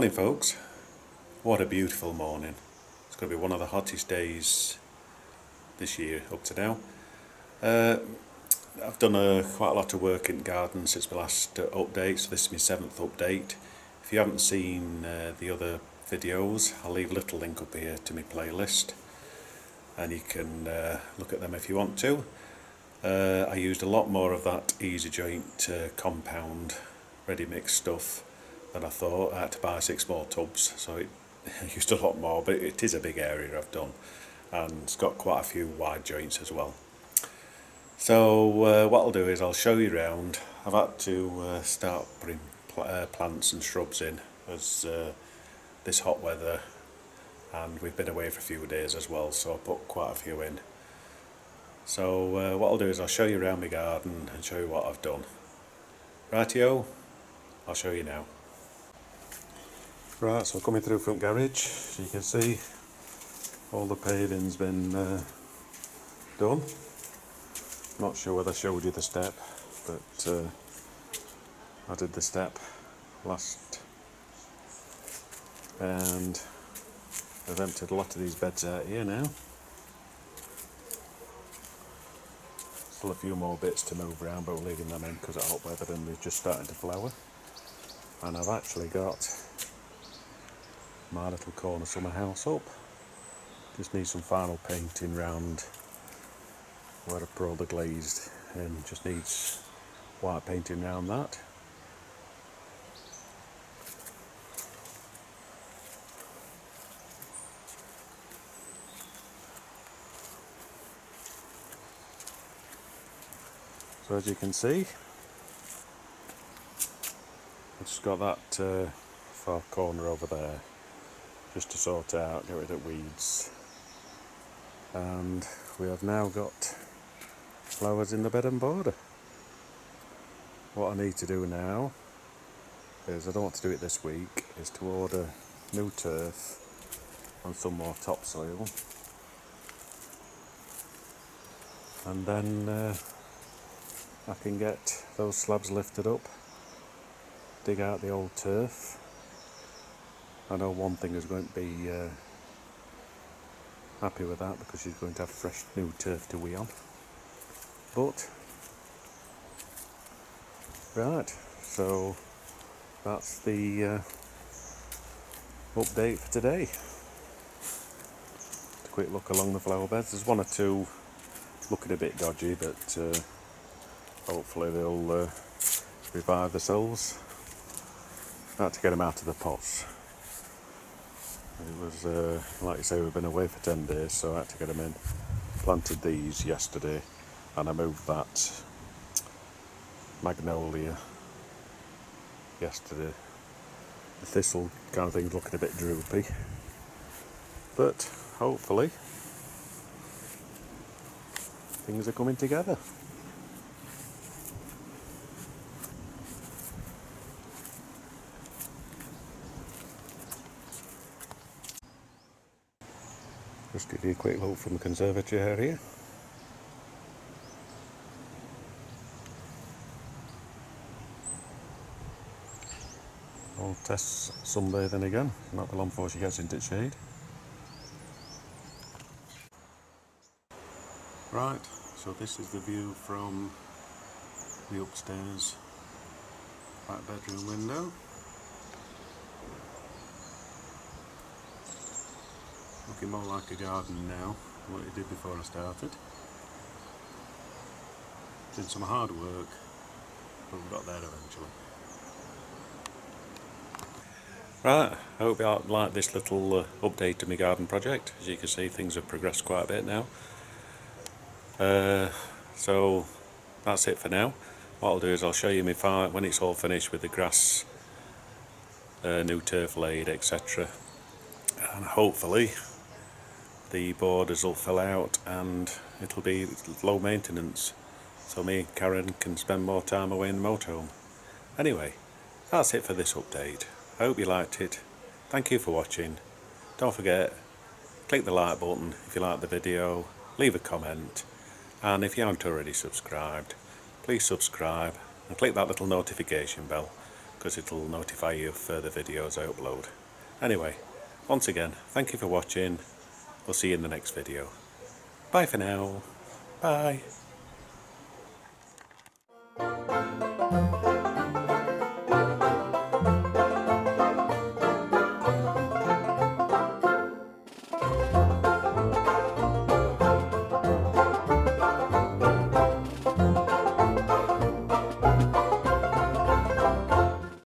Morning folks, what a beautiful morning. It's going to be one of the hottest days this year up to now. I've done quite a lot of work in the garden since my last update, so this is my 7th update. If you haven't seen the other videos, I'll leave a little link up here to my playlist and you can look at them if you want to. I used a lot more of that easy joint compound ready mix stuff than I thought. I had to buy 6 more tubs, so it used a lot more, but it is a big area I've done, and it's got quite a few wide joints as well. So what I'll do is I'll show you around. I've had to start putting plants and shrubs in as this hot weather, and we've been away for a few days as well, so I put quite a few in. So what I'll do is I'll show you around my garden and show you what I've done. Rightio, I'll show you now. Right, so coming through front garage, as you can see, all the paving's been done. Not sure whether I showed you the step, but I did the step last, and I've emptied a lot of these beds out here now. Still a few more bits to move around, but we're leaving them in because it's hot weather and they're just starting to flower. And I've actually got my little corner summer house up. Just need some final painting round where I put all the glazed in. Just needs white painting round that. So as you can see, I've just got that far corner over there just to sort out, get rid of weeds, and we have now got flowers in the bed and border. What I need to do now is, I don't want to do it this week, is to order new turf and some more topsoil, and then I can get those slabs lifted up, dig out the old turf. I know one thing is going to be happy with that, because she's going to have fresh new turf to wee on. But right, so that's the update for today. Just a quick look along the flower beds. There's one or two looking a bit dodgy, but hopefully they'll revive themselves. I had to get them out of the pots. It was, like you say, we've been away for 10 days, so I had to get them in. Planted these yesterday, and I moved that magnolia yesterday. The thistle kind of thing's looking a bit droopy, but hopefully things are coming together. Just give you a quick look from the conservatory area. I'll test sunbathing again, not for long before she gets into shade. Right, so this is the view from the upstairs back bedroom window. Looking more like a garden now than what it did before I started. Did some hard work, but we got there eventually. Right, I hope you like this little update to my garden project. As you can see, things have progressed quite a bit now. So that's it for now. What I'll do is I'll show you my farm when it's all finished with the grass, new turf laid, etc. And hopefully the borders will fill out and it'll be low maintenance, so me and Karen can spend more time away in the motorhome. Anyway, that's it for this update. I hope you liked it. Thank you for watching. Don't forget, click the like button if you like the video, leave a comment, and if you haven't already subscribed, please subscribe and click that little notification bell, because it'll notify you of further videos I upload. Anyway, once again, thank you for watching. We'll see you in the next video. Bye for now. Bye.